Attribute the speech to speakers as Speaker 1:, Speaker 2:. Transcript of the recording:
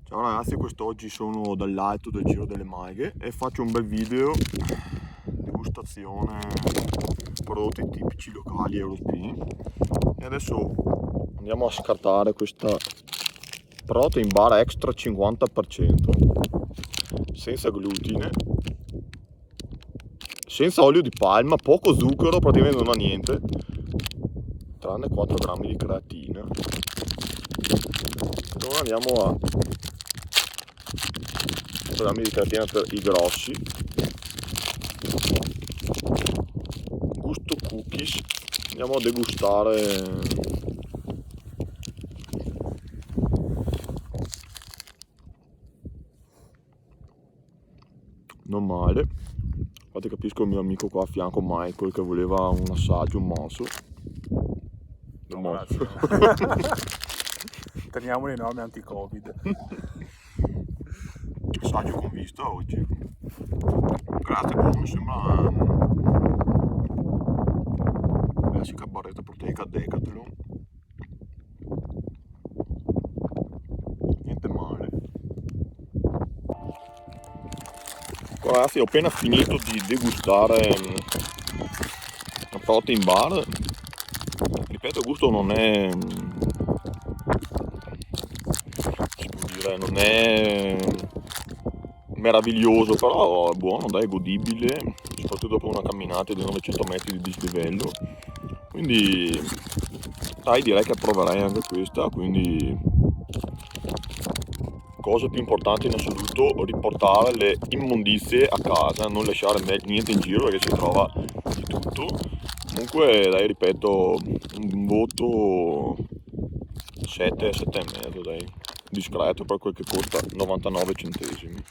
Speaker 1: Ciao ragazzi, quest'oggi sono dall'alto del Giro delle Maghe e faccio un bel video degustazione prodotti tipici locali europei. E adesso andiamo a scartare questa protein bar extra 50%, senza glutine, senza olio di palma, poco zucchero, praticamente non ha niente, tranne 4 grammi di creatina. Allora andiamo a grammi di creatina per i grossi, gusto cookies. Andiamo a degustare non male. Infatti capisco il mio amico qua a fianco Michael che voleva un assaggio, un morso.
Speaker 2: No, grazie. Teniamo le norme anti-covid.
Speaker 1: Assaggio con vista oggi. Grazie, buono, sembra classica barretta proteica Decathlon. Niente male. Ragazzi, ho appena finito di degustare la protein bar. Ripeto, il gusto non è, si può dire, non è meraviglioso, però è buono, dai, è godibile, soprattutto dopo una camminata di 900 metri di dislivello. Quindi dai, direi che proverei anche questa. Quindi cosa più importante in assoluto, riportare le immondizie a casa, non lasciare niente in giro perché si trova di tutto. Comunque dai, ripeto, un voto 7, 7,5, dai, discreto per quel che costa 99 centesimi.